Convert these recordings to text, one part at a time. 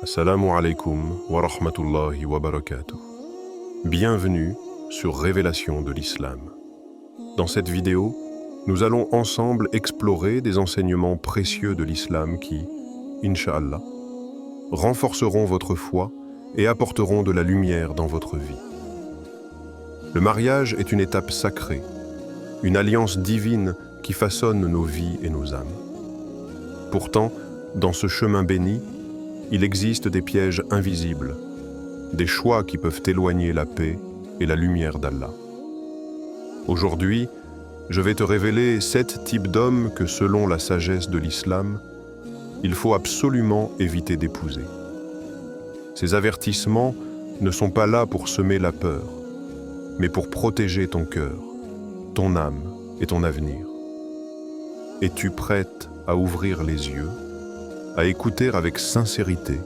Assalamu alaikum wa rahmatullahi wa barakatuh. Bienvenue sur Révélation de l'Islam. Dans cette vidéo, nous allons ensemble explorer des enseignements précieux de l'Islam qui, Inch'Allah, renforceront votre foi et apporteront de la lumière dans votre vie. Le mariage est une étape sacrée, une alliance divine qui façonne nos vies et nos âmes. Pourtant, dans ce chemin béni, il existe des pièges invisibles, des choix qui peuvent éloigner la paix et la lumière d'Allah. Aujourd'hui, je vais te révéler 7 types d'hommes que, selon la sagesse de l'islam, il faut absolument éviter d'épouser. Ces avertissements ne sont pas là pour semer la peur, mais pour protéger ton cœur, ton âme et ton avenir. Es-tu prête à ouvrir les yeux, à écouter avec sincérité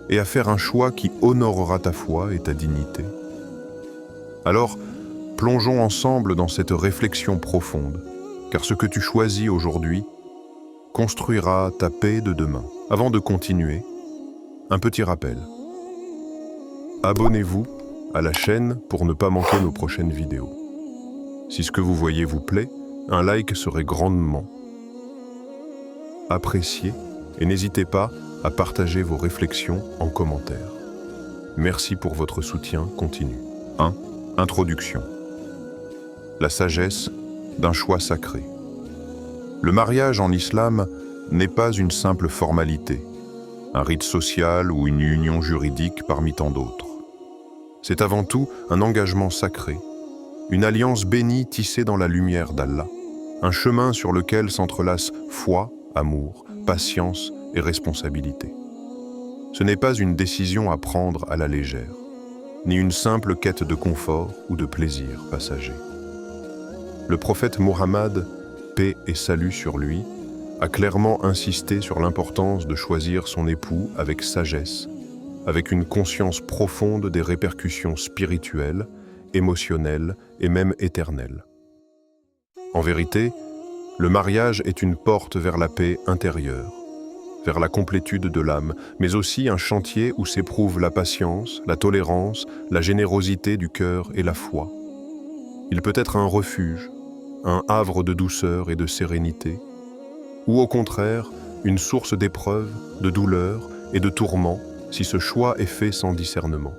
et à faire un choix qui honorera ta foi et ta dignité? Alors, plongeons ensemble dans cette réflexion profonde, car ce que tu choisis aujourd'hui construira ta paix de demain. Avant de continuer, un petit rappel. Abonnez-vous à la chaîne pour ne pas manquer nos prochaines vidéos. Si ce que vous voyez vous plaît, un like serait grandement apprécié et n'hésitez pas à partager vos réflexions en commentaire. Merci pour votre soutien continu. 1. Introduction. La sagesse d'un choix sacré. Le mariage en islam n'est pas une simple formalité, un rite social ou une union juridique parmi tant d'autres. C'est avant tout un engagement sacré, une alliance bénie tissée dans la lumière d'Allah, un chemin sur lequel s'entrelacent foi, amour, patience et responsabilité. Ce n'est pas une décision à prendre à la légère, ni une simple quête de confort ou de plaisir passager. Le prophète Muhammad, paix et salut sur lui, a clairement insisté sur l'importance de choisir son époux avec sagesse, avec une conscience profonde des répercussions spirituelles, émotionnelles et même éternelles. En vérité, le mariage est une porte vers la paix intérieure, vers la complétude de l'âme, mais aussi un chantier où s'éprouvent la patience, la tolérance, la générosité du cœur et la foi. Il peut être un refuge, un havre de douceur et de sérénité, ou au contraire, une source d'épreuves, de douleurs et de tourments si ce choix est fait sans discernement.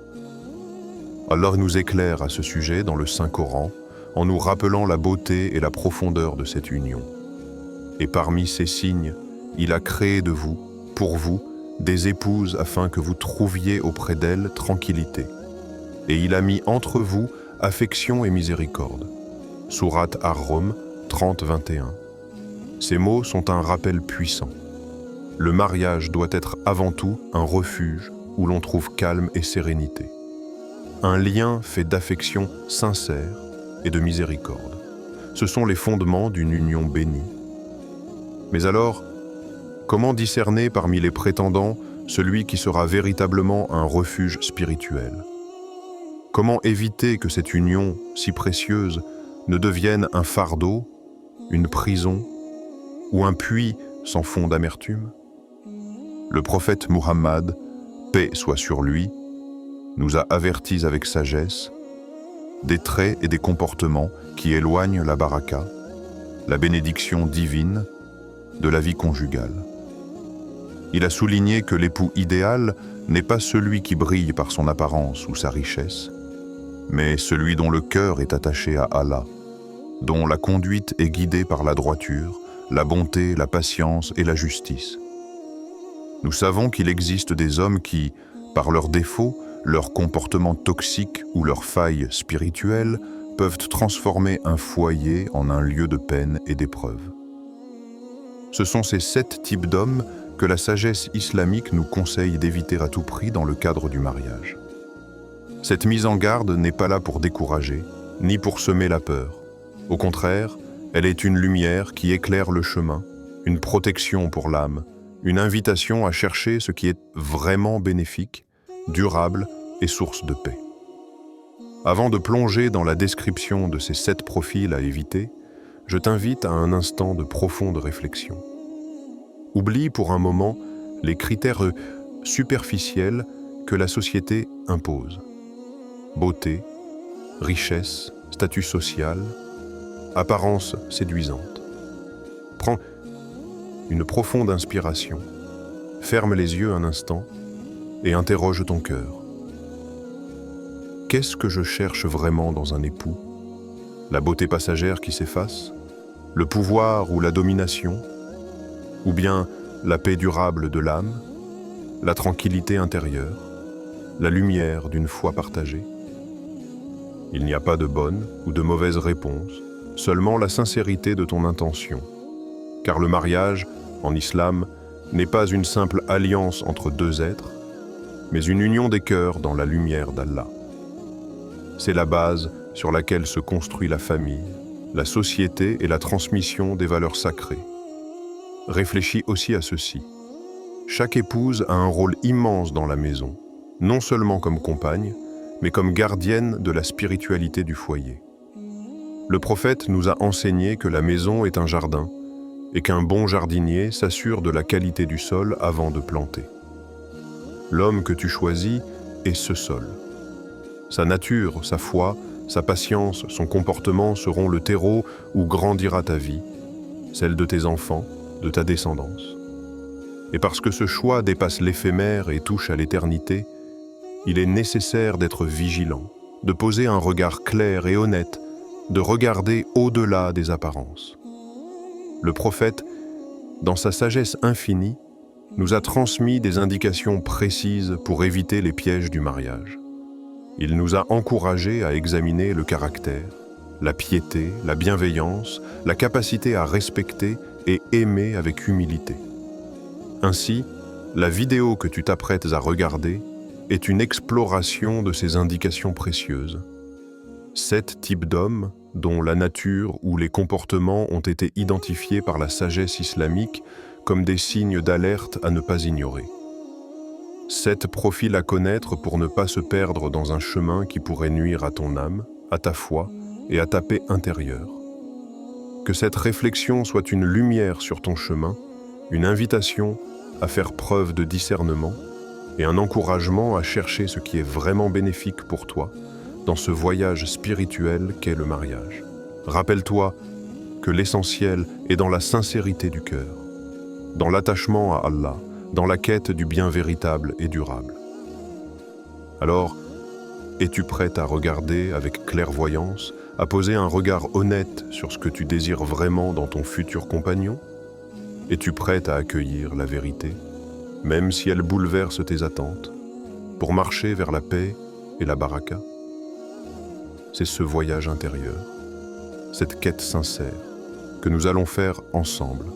Allah nous éclaire à ce sujet dans le Saint-Coran, en nous rappelant la beauté et la profondeur de cette union. Et parmi ces signes, il a créé de vous, pour vous, des épouses afin que vous trouviez auprès d'elles tranquillité. Et il a mis entre vous affection et miséricorde. Sourate Ar-Rum 30-21. Ces mots sont un rappel puissant. Le mariage doit être avant tout un refuge où l'on trouve calme et sérénité. Un lien fait d'affection sincère et de miséricorde. Ce sont les fondements d'une union bénie. Mais alors, comment discerner parmi les prétendants celui qui sera véritablement un refuge spirituel? Comment éviter que cette union si précieuse ne devienne un fardeau, une prison ou un puits sans fond d'amertume? Le prophète Muhammad, paix soit sur lui, nous a avertis avec sagesse des traits et des comportements qui éloignent la baraka, la bénédiction divine, de la vie conjugale. Il a souligné que l'époux idéal n'est pas celui qui brille par son apparence ou sa richesse, mais celui dont le cœur est attaché à Allah, dont la conduite est guidée par la droiture, la bonté, la patience et la justice. Nous savons qu'il existe des hommes qui, par leurs défauts, leur comportement toxique ou leurs failles spirituelles, peuvent transformer un foyer en un lieu de peine et d'épreuve. Ce sont ces 7 types d'hommes que la sagesse islamique nous conseille d'éviter à tout prix dans le cadre du mariage. Cette mise en garde n'est pas là pour décourager, ni pour semer la peur. Au contraire, elle est une lumière qui éclaire le chemin, une protection pour l'âme, une invitation à chercher ce qui est vraiment bénéfique, durable et source de paix. Avant de plonger dans la description de ces 7 profils à éviter, je t'invite à un instant de profonde réflexion. Oublie pour un moment les critères superficielles que la société impose. Beauté, richesse, statut social, apparence séduisante. Prends une profonde inspiration, ferme les yeux un instant et interroge ton cœur. Qu'est-ce que je cherche vraiment dans un époux? La beauté passagère qui s'efface? Le pouvoir ou la domination? Ou bien la paix durable de l'âme? La tranquillité intérieure? La lumière d'une foi partagée? Il n'y a pas de bonne ou de mauvaise réponse, seulement la sincérité de ton intention. Car le mariage, en islam, n'est pas une simple alliance entre deux êtres, mais une union des cœurs dans la lumière d'Allah. C'est la base sur laquelle se construit la famille, la société et la transmission des valeurs sacrées. Réfléchis aussi à ceci. Chaque épouse a un rôle immense dans la maison, non seulement comme compagne, mais comme gardienne de la spiritualité du foyer. Le prophète nous a enseigné que la maison est un jardin et qu'un bon jardinier s'assure de la qualité du sol avant de planter. L'homme que tu choisis est ce sol. Sa nature, sa foi, sa patience, son comportement seront le terreau où grandira ta vie, celle de tes enfants, de ta descendance. Et parce que ce choix dépasse l'éphémère et touche à l'éternité, il est nécessaire d'être vigilant, de poser un regard clair et honnête, de regarder au-delà des apparences. Le prophète, dans sa sagesse infinie, nous a transmis des indications précises pour éviter les pièges du mariage. Il nous a encouragés à examiner le caractère, la piété, la bienveillance, la capacité à respecter et aimer avec humilité. Ainsi, la vidéo que tu t'apprêtes à regarder est une exploration de ces indications précieuses. 7 types d'hommes dont la nature ou les comportements ont été identifiés par la sagesse islamique comme des signes d'alerte à ne pas ignorer. 7 profils à connaître pour ne pas se perdre dans un chemin qui pourrait nuire à ton âme, à ta foi et à ta paix intérieure. Que cette réflexion soit une lumière sur ton chemin, une invitation à faire preuve de discernement et un encouragement à chercher ce qui est vraiment bénéfique pour toi dans ce voyage spirituel qu'est le mariage. Rappelle-toi que l'essentiel est dans la sincérité du cœur, dans l'attachement à Allah, dans la quête du bien véritable et durable. Alors, es-tu prête à regarder avec clairvoyance, à poser un regard honnête sur ce que tu désires vraiment dans ton futur compagnon? Es-tu prête à accueillir la vérité, même si elle bouleverse tes attentes, pour marcher vers la paix et la baraka? C'est ce voyage intérieur, cette quête sincère, que nous allons faire ensemble.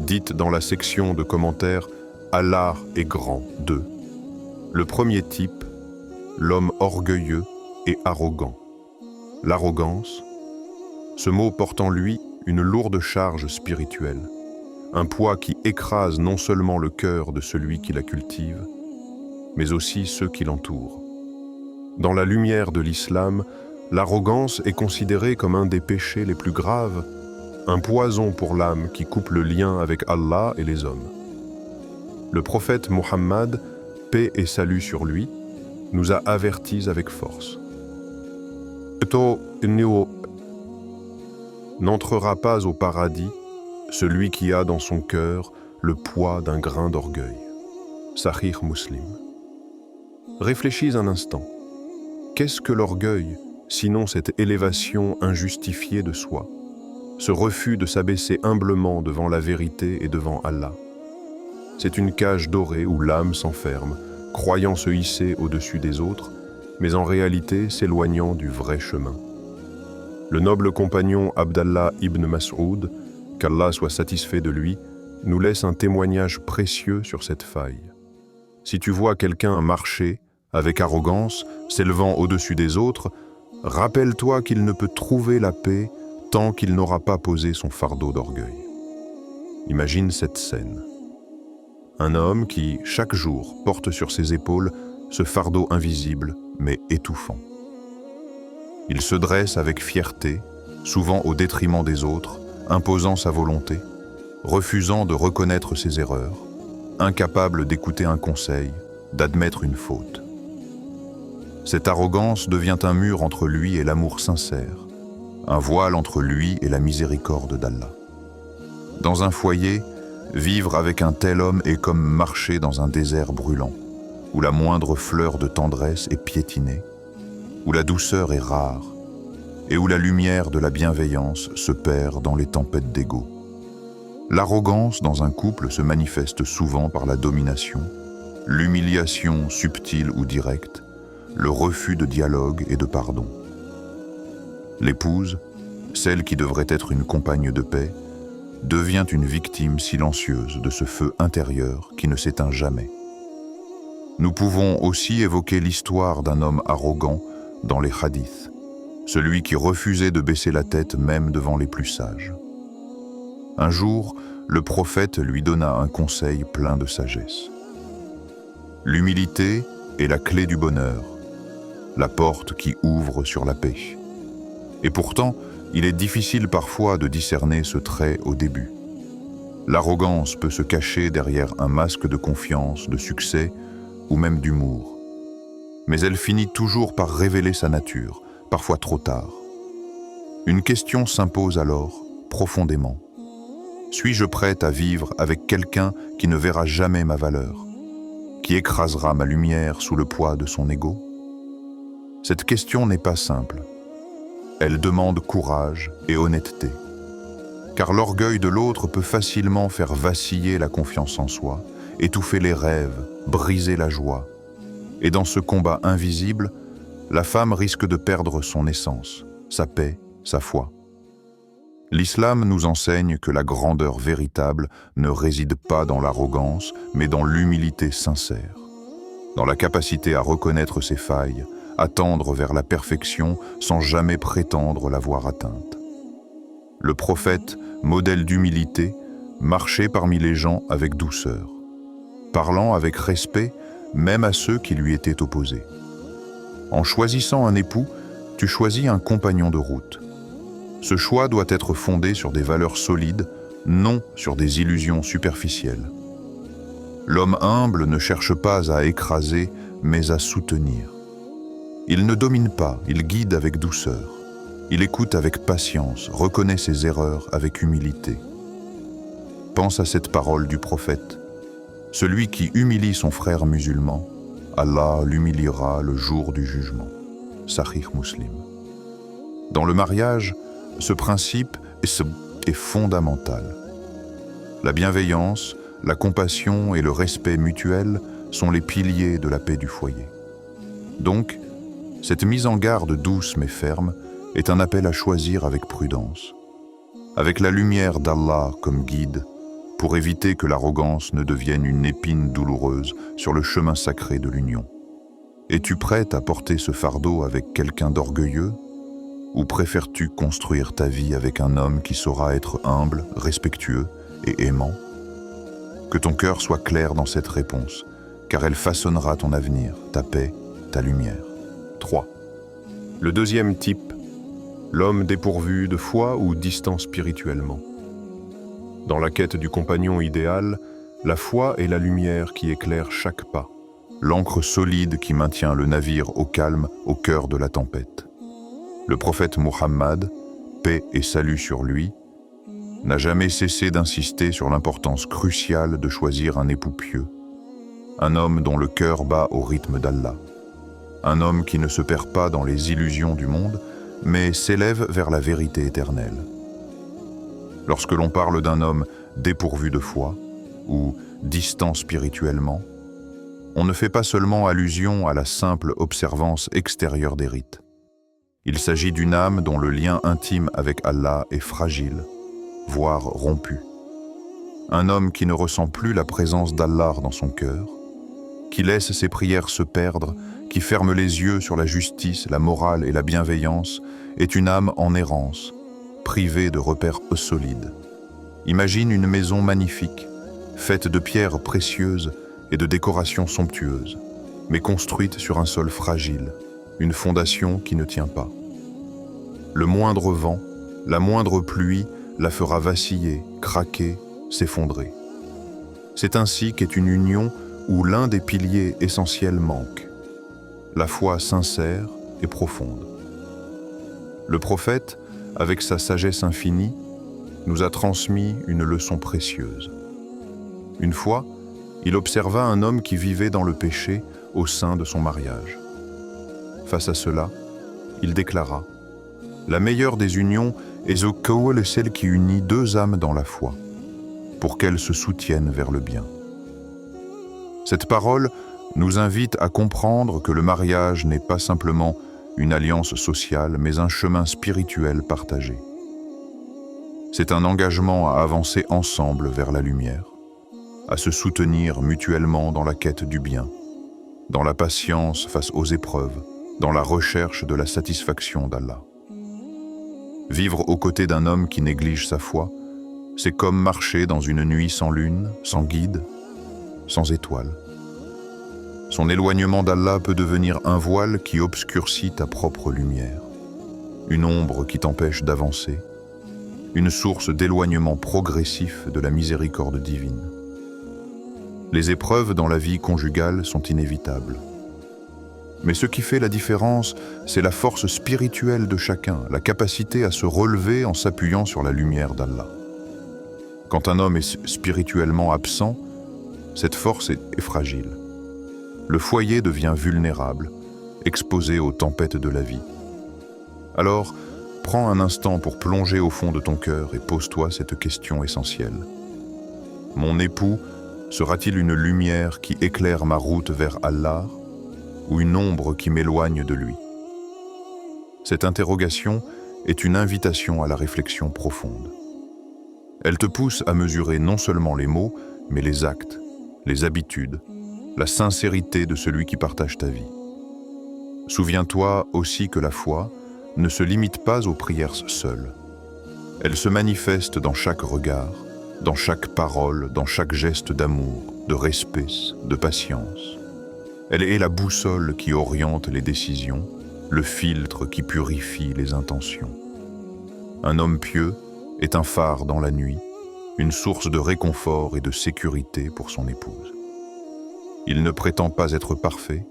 Dites dans la section de commentaires « Allah est grand » 2. Le premier type, l'homme orgueilleux et arrogant. L'arrogance, ce mot porte en lui une lourde charge spirituelle, un poids qui écrase non seulement le cœur de celui qui la cultive, mais aussi ceux qui l'entourent. Dans la lumière de l'islam, l'arrogance est considérée comme un des péchés les plus graves, un poison pour l'âme qui coupe le lien avec Allah et les hommes. Le prophète Mohammed, paix et salut sur lui, nous a avertis avec force. N'entrera pas au paradis celui qui a dans son cœur le poids d'un grain d'orgueil. Sahih Muslim. Réfléchis un instant. Qu'est-ce que l'orgueil, sinon cette élévation injustifiée de soi, ce refus de s'abaisser humblement devant la vérité et devant Allah? C'est une cage dorée où l'âme s'enferme, croyant se hisser au-dessus des autres, mais en réalité s'éloignant du vrai chemin. Le noble compagnon Abdallah ibn Mas'ud, qu'Allah soit satisfait de lui, nous laisse un témoignage précieux sur cette faille. Si tu vois quelqu'un marcher avec arrogance, s'élevant au-dessus des autres, rappelle-toi qu'il ne peut trouver la paix tant qu'il n'aura pas posé son fardeau d'orgueil. Imagine cette scène. Un homme qui, chaque jour, porte sur ses épaules ce fardeau invisible mais étouffant. Il se dresse avec fierté, souvent au détriment des autres, imposant sa volonté, refusant de reconnaître ses erreurs, incapable d'écouter un conseil, d'admettre une faute. Cette arrogance devient un mur entre lui et l'amour sincère, un voile entre lui et la miséricorde d'Allah. Dans un foyer, vivre avec un tel homme est comme marcher dans un désert brûlant, où la moindre fleur de tendresse est piétinée, où la douceur est rare, et où la lumière de la bienveillance se perd dans les tempêtes d'ego. L'arrogance dans un couple se manifeste souvent par la domination, l'humiliation subtile ou directe, le refus de dialogue et de pardon. L'épouse, celle qui devrait être une compagne de paix, devient une victime silencieuse de ce feu intérieur qui ne s'éteint jamais. Nous pouvons aussi évoquer l'histoire d'un homme arrogant dans les hadiths, celui qui refusait de baisser la tête même devant les plus sages. Un jour, le prophète lui donna un conseil plein de sagesse. L'humilité est la clé du bonheur, la porte qui ouvre sur la paix. Et pourtant, il est difficile parfois de discerner ce trait au début. L'arrogance peut se cacher derrière un masque de confiance, de succès ou même d'humour. Mais elle finit toujours par révéler sa nature, parfois trop tard. Une question s'impose alors, profondément. Suis-je prête à vivre avec quelqu'un qui ne verra jamais ma valeur, qui écrasera ma lumière sous le poids de son ego? Cette question n'est pas simple. Elle demande courage et honnêteté. Car l'orgueil de l'autre peut facilement faire vaciller la confiance en soi, étouffer les rêves, briser la joie. Et dans ce combat invisible, la femme risque de perdre son essence, sa paix, sa foi. L'islam nous enseigne que la grandeur véritable ne réside pas dans l'arrogance, mais dans l'humilité sincère, dans la capacité à reconnaître ses failles, à tendre vers la perfection sans jamais prétendre l'avoir atteinte. Le prophète, modèle d'humilité, marchait parmi les gens avec douceur, parlant avec respect même à ceux qui lui étaient opposés. En choisissant un époux, tu choisis un compagnon de route. Ce choix doit être fondé sur des valeurs solides, non sur des illusions superficielles. L'homme humble ne cherche pas à écraser, mais à soutenir. Il ne domine pas, il guide avec douceur. Il écoute avec patience, reconnaît ses erreurs avec humilité. Pense à cette parole du prophète. Celui qui humilie son frère musulman, Allah l'humiliera le jour du jugement. Sahih Muslim. Dans le mariage, ce principe est fondamental. La bienveillance, la compassion et le respect mutuel sont les piliers de la paix du foyer. Donc, cette mise en garde douce mais ferme est un appel à choisir avec prudence, avec la lumière d'Allah comme guide, pour éviter que l'arrogance ne devienne une épine douloureuse sur le chemin sacré de l'union. Es-tu prête à porter ce fardeau avec quelqu'un d'orgueilleux? Ou préfères-tu construire ta vie avec un homme qui saura être humble, respectueux et aimant? Que ton cœur soit clair dans cette réponse, car elle façonnera ton avenir, ta paix, ta lumière. 3. Le deuxième type, l'homme dépourvu de foi ou distant spirituellement. Dans la quête du compagnon idéal, la foi est la lumière qui éclaire chaque pas, l'ancre solide qui maintient le navire au calme au cœur de la tempête. Le prophète Muhammad, paix et salut sur lui, n'a jamais cessé d'insister sur l'importance cruciale de choisir un époux pieux, un homme dont le cœur bat au rythme d'Allah, un homme qui ne se perd pas dans les illusions du monde, mais s'élève vers la vérité éternelle. Lorsque l'on parle d'un homme dépourvu de foi ou distant spirituellement, on ne fait pas seulement allusion à la simple observance extérieure des rites. Il s'agit d'une âme dont le lien intime avec Allah est fragile, voire rompu. Un homme qui ne ressent plus la présence d'Allah dans son cœur, qui laisse ses prières se perdre, qui ferme les yeux sur la justice, la morale et la bienveillance, est une âme en errance, privée de repères solides. Imagine une maison magnifique, faite de pierres précieuses et de décorations somptueuses, mais construite sur un sol fragile, une fondation qui ne tient pas. Le moindre vent, la moindre pluie la fera vaciller, craquer, s'effondrer. C'est ainsi qu'est une union où l'un des piliers essentiels manque, la foi sincère et profonde. Le prophète, avec sa sagesse infinie, nous a transmis une leçon précieuse. Une fois, il observa un homme qui vivait dans le péché au sein de son mariage. Face à cela, il déclara « La meilleure des unions est celle qui unit deux âmes dans la foi, pour qu'elles se soutiennent vers le bien. » Cette parole nous invite à comprendre que le mariage n'est pas simplement une alliance sociale, mais un chemin spirituel partagé. C'est un engagement à avancer ensemble vers la lumière, à se soutenir mutuellement dans la quête du bien, dans la patience face aux épreuves, dans la recherche de la satisfaction d'Allah. Vivre aux côtés d'un homme qui néglige sa foi, c'est comme marcher dans une nuit sans lune, sans guide, sans étoiles. Son éloignement d'Allah peut devenir un voile qui obscurcit ta propre lumière, une ombre qui t'empêche d'avancer, une source d'éloignement progressif de la miséricorde divine. Les épreuves dans la vie conjugale sont inévitables. Mais ce qui fait la différence, c'est la force spirituelle de chacun, la capacité à se relever en s'appuyant sur la lumière d'Allah. Quand un homme est spirituellement absent, cette force est fragile. Le foyer devient vulnérable, exposé aux tempêtes de la vie. Alors, prends un instant pour plonger au fond de ton cœur et pose-toi cette question essentielle. Mon époux sera-t-il une lumière qui éclaire ma route vers Allah ou une ombre qui m'éloigne de lui? Cette interrogation est une invitation à la réflexion profonde. Elle te pousse à mesurer non seulement les mots, mais les actes, les habitudes, la sincérité de celui qui partage ta vie. Souviens-toi aussi que la foi ne se limite pas aux prières seules. Elle se manifeste dans chaque regard, dans chaque parole, dans chaque geste d'amour, de respect, de patience. Elle est la boussole qui oriente les décisions, le filtre qui purifie les intentions. Un homme pieux est un phare dans la nuit, une source de réconfort et de sécurité pour son épouse. Il ne prétend pas être parfait,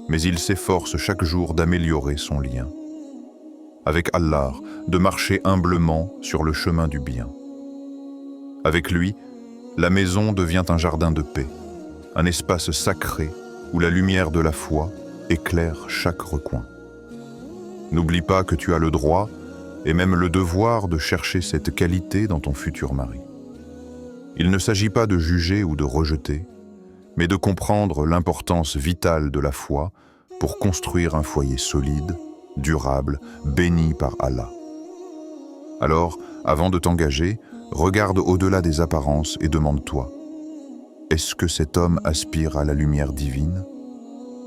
mais il s'efforce chaque jour d'améliorer son lien. Avec Allah, de marcher humblement sur le chemin du bien. Avec lui, la maison devient un jardin de paix, un espace sacré où la lumière de la foi éclaire chaque recoin. N'oublie pas que tu as le droit et même le devoir de chercher cette qualité dans ton futur mari. Il ne s'agit pas de juger ou de rejeter, mais de comprendre l'importance vitale de la foi pour construire un foyer solide, durable, béni par Allah. Alors, avant de t'engager, regarde au-delà des apparences et demande-toi, est-ce que cet homme aspire à la lumière divine?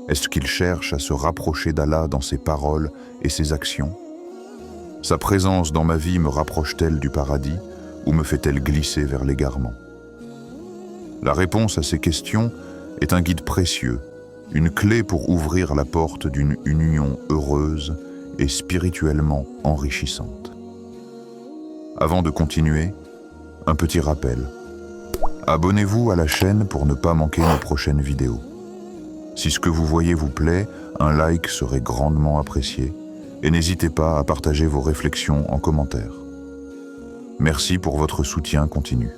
Est-ce qu'il cherche à se rapprocher d'Allah dans ses paroles et ses actions? Sa présence dans ma vie me rapproche-t-elle du paradis ou me fait-elle glisser vers l'égarement? La réponse à ces questions est un guide précieux, une clé pour ouvrir la porte d'une union heureuse et spirituellement enrichissante. Avant de continuer, un petit rappel. Abonnez-vous à la chaîne pour ne pas manquer nos prochaines vidéos. Si ce que vous voyez vous plaît, un like serait grandement apprécié et n'hésitez pas à partager vos réflexions en commentaire. Merci pour votre soutien continu.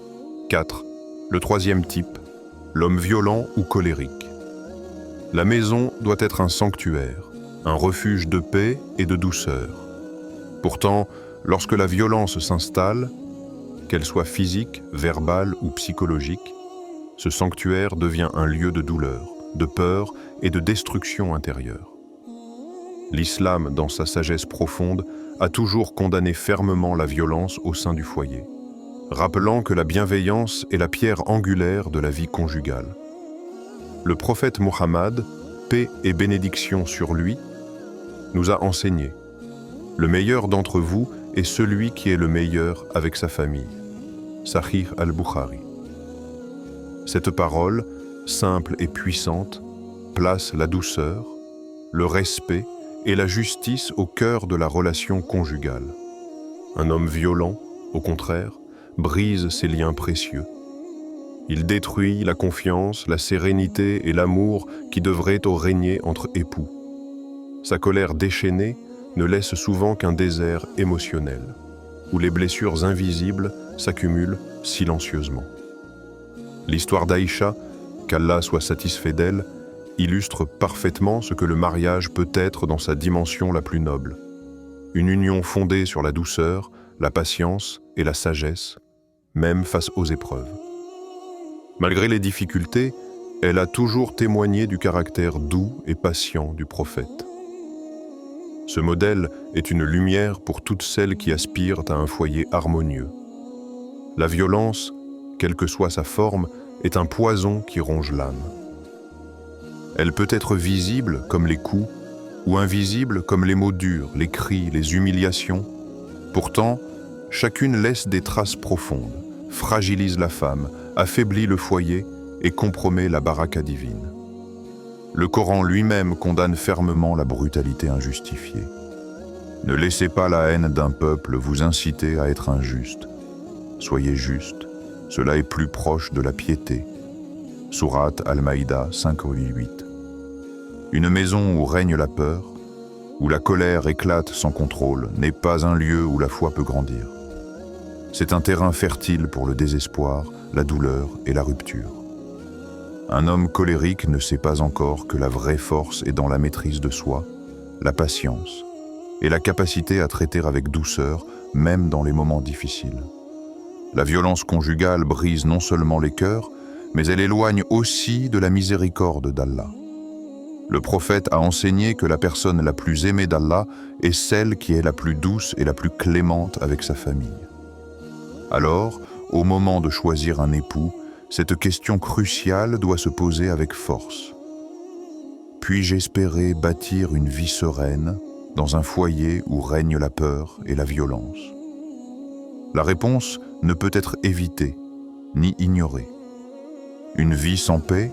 4. Le troisième type, l'homme violent ou colérique. La maison doit être un sanctuaire, un refuge de paix et de douceur. Pourtant, lorsque la violence s'installe, qu'elle soit physique, verbale ou psychologique, ce sanctuaire devient un lieu de douleur, de peur et de destruction intérieure. L'islam, dans sa sagesse profonde, a toujours condamné fermement la violence au sein du foyer, rappelant que la bienveillance est la pierre angulaire de la vie conjugale. Le prophète Mohammed, paix et bénédiction sur lui, nous a enseigné « Le meilleur d'entre vous est celui qui est le meilleur avec sa famille ». Sahih al-Bukhari. Cette parole, simple et puissante, place la douceur, le respect et la justice au cœur de la relation conjugale. Un homme violent, au contraire, brise ses liens précieux. Il détruit la confiance, la sérénité et l'amour qui devraient régner entre époux. Sa colère déchaînée ne laisse souvent qu'un désert émotionnel, où les blessures invisibles s'accumulent silencieusement. L'histoire d'Aïcha, qu'Allah soit satisfait d'elle, illustre parfaitement ce que le mariage peut être dans sa dimension la plus noble. Une union fondée sur la douceur, la patience et la sagesse, même face aux épreuves. Malgré les difficultés, elle a toujours témoigné du caractère doux et patient du prophète. Ce modèle est une lumière pour toutes celles qui aspirent à un foyer harmonieux. La violence, quelle que soit sa forme, est un poison qui ronge l'âme. Elle peut être visible comme les coups, ou invisible comme les mots durs, les cris, les humiliations. Pourtant, chacune laisse des traces profondes, fragilise la femme, affaiblit le foyer et compromet la baraka divine. Le Coran lui-même condamne fermement la brutalité injustifiée. Ne laissez pas la haine d'un peuple vous inciter à être injuste. Soyez juste, cela est plus proche de la piété. Sourate Al-Maïda 5:8. Une maison où règne la peur, où la colère éclate sans contrôle, n'est pas un lieu où la foi peut grandir. C'est un terrain fertile pour le désespoir, la douleur et la rupture. Un homme colérique ne sait pas encore que la vraie force est dans la maîtrise de soi, la patience et la capacité à traiter avec douceur, même dans les moments difficiles. La violence conjugale brise non seulement les cœurs, mais elle éloigne aussi de la miséricorde d'Allah. Le prophète a enseigné que la personne la plus aimée d'Allah est celle qui est la plus douce et la plus clémente avec sa famille. Alors, au moment de choisir un époux, cette question cruciale doit se poser avec force. Puis-je espérer bâtir une vie sereine dans un foyer où règne la peur et la violence? La réponse ne peut être évitée, ni ignorée. Une vie sans paix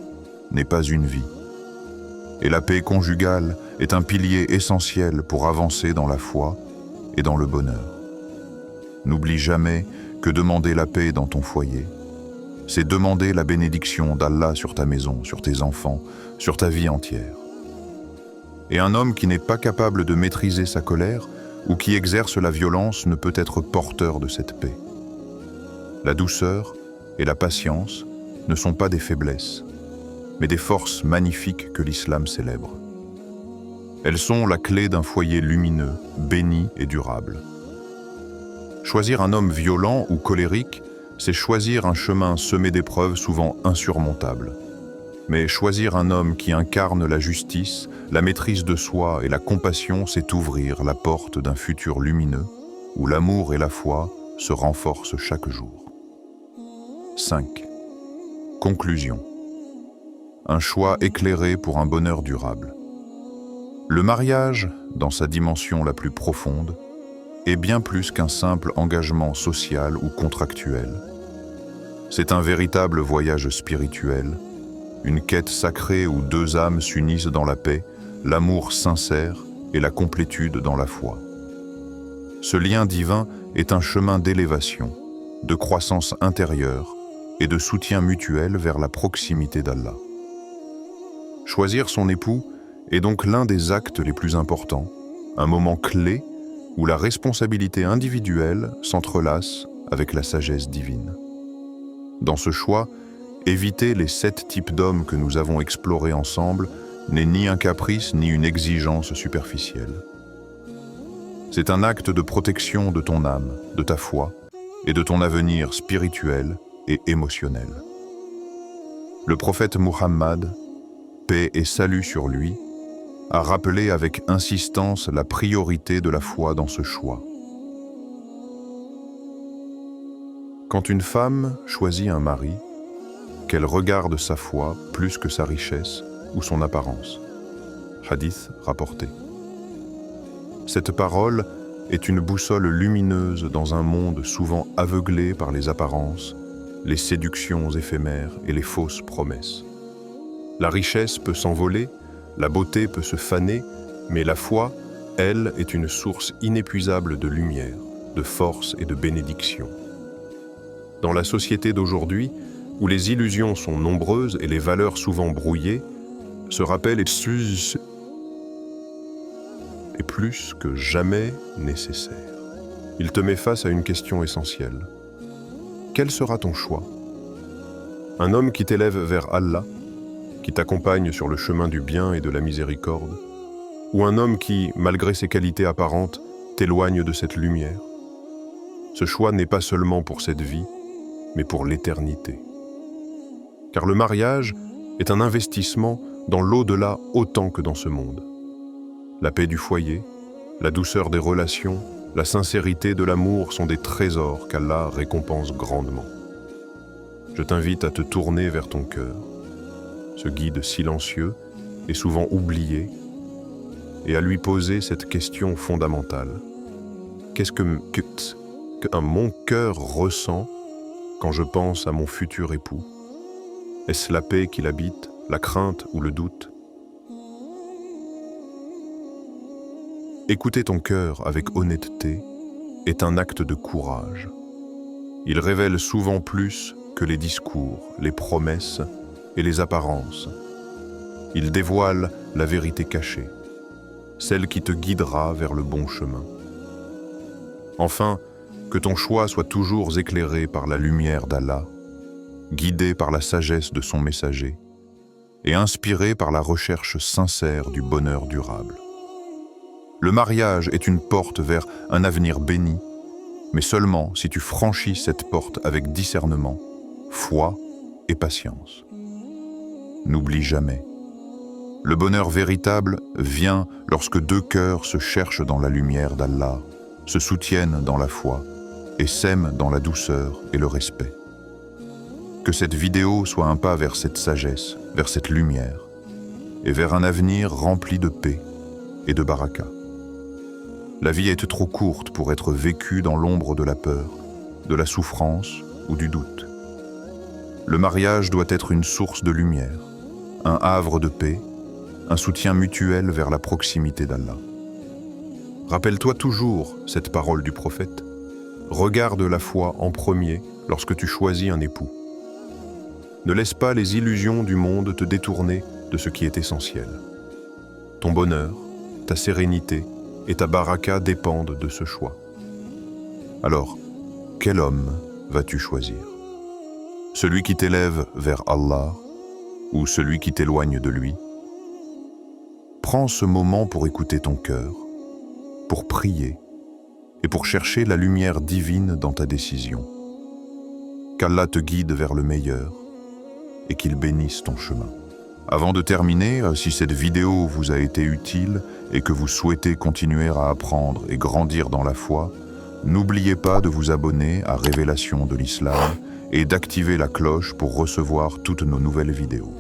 n'est pas une vie. Et la paix conjugale est un pilier essentiel pour avancer dans la foi et dans le bonheur. N'oublie jamais que demander la paix dans ton foyer, c'est demander la bénédiction d'Allah sur ta maison, sur tes enfants, sur ta vie entière. Et un homme qui n'est pas capable de maîtriser sa colère ou qui exerce la violence ne peut être porteur de cette paix. La douceur et la patience ne sont pas des faiblesses, mais des forces magnifiques que l'islam célèbre. Elles sont la clé d'un foyer lumineux, béni et durable. Choisir un homme violent ou colérique, c'est choisir un chemin semé d'épreuves souvent insurmontables. Mais choisir un homme qui incarne la justice, la maîtrise de soi et la compassion, c'est ouvrir la porte d'un futur lumineux où l'amour et la foi se renforcent chaque jour. 5. Conclusion. Un choix éclairé pour un bonheur durable. Le mariage, dans sa dimension la plus profonde, est bien plus qu'un simple engagement social ou contractuel. C'est un véritable voyage spirituel, une quête sacrée où deux âmes s'unissent dans la paix, l'amour sincère et la complétude dans la foi. Ce lien divin est un chemin d'élévation, de croissance intérieure et de soutien mutuel vers la proximité d'Allah. Choisir son époux est donc l'un des actes les plus importants, un moment clé où la responsabilité individuelle s'entrelace avec la sagesse divine. Dans ce choix, éviter les 7 types d'hommes que nous avons explorés ensemble n'est ni un caprice ni une exigence superficielle. C'est un acte de protection de ton âme, de ta foi et de ton avenir spirituel et émotionnel. Le prophète Muhammad, paix et salut sur lui, a rappelé avec insistance la priorité de la foi dans ce choix. Quand une femme choisit un mari, qu'elle regarde sa foi plus que sa richesse ou son apparence. Hadith rapporté. Cette parole est une boussole lumineuse dans un monde souvent aveuglé par les apparences, les séductions éphémères et les fausses promesses. La richesse peut s'envoler, la beauté peut se faner, mais la foi, elle, est une source inépuisable de lumière, de force et de bénédiction. Dans la société d'aujourd'hui, où les illusions sont nombreuses et les valeurs souvent brouillées, ce rappel est plus que jamais nécessaire. Il te met face à une question essentielle. Quel sera ton choix? Un homme qui t'élève vers Allah, qui t'accompagne sur le chemin du bien et de la miséricorde, ou un homme qui, malgré ses qualités apparentes, t'éloigne de cette lumière? Ce choix n'est pas seulement pour cette vie, mais pour l'éternité. Car le mariage est un investissement dans l'au-delà autant que dans ce monde. La paix du foyer, la douceur des relations, la sincérité de l'amour sont des trésors qu'Allah récompense grandement. Je t'invite à te tourner vers ton cœur, ce guide silencieux et souvent oublié, et à lui poser cette question fondamentale. Qu'est-ce que mon cœur ressent quand je pense à mon futur époux? Est-ce la paix qui l'habite, la crainte ou le doute? Écouter ton cœur avec honnêteté est un acte de courage. Il révèle souvent plus que les discours, les promesses et les apparences. Il dévoile la vérité cachée, celle qui te guidera vers le bon chemin. Enfin, que ton choix soit toujours éclairé par la lumière d'Allah, guidé par la sagesse de son messager et inspiré par la recherche sincère du bonheur durable. Le mariage est une porte vers un avenir béni, mais seulement si tu franchis cette porte avec discernement, foi et patience. N'oublie jamais, le bonheur véritable vient lorsque deux cœurs se cherchent dans la lumière d'Allah, se soutiennent dans la foi et s'aiment dans la douceur et le respect. Que cette vidéo soit un pas vers cette sagesse, vers cette lumière, et vers un avenir rempli de paix et de baraka. La vie est trop courte pour être vécue dans l'ombre de la peur, de la souffrance ou du doute. Le mariage doit être une source de lumière, un havre de paix, un soutien mutuel vers la proximité d'Allah. Rappelle-toi toujours cette parole du prophète. Regarde la foi en premier lorsque tu choisis un époux. Ne laisse pas les illusions du monde te détourner de ce qui est essentiel. Ton bonheur, ta sérénité et ta baraka dépendent de ce choix. Alors, quel homme vas-tu choisir? Celui qui t'élève vers Allah ou celui qui t'éloigne de lui? Prends ce moment pour écouter ton cœur, pour prier et pour chercher la lumière divine dans ta décision. Qu'Allah te guide vers le meilleur et qu'il bénisse ton chemin. Avant de terminer, si cette vidéo vous a été utile et que vous souhaitez continuer à apprendre et grandir dans la foi, n'oubliez pas de vous abonner à Révélation de l'Islam et d'activer la cloche pour recevoir toutes nos nouvelles vidéos.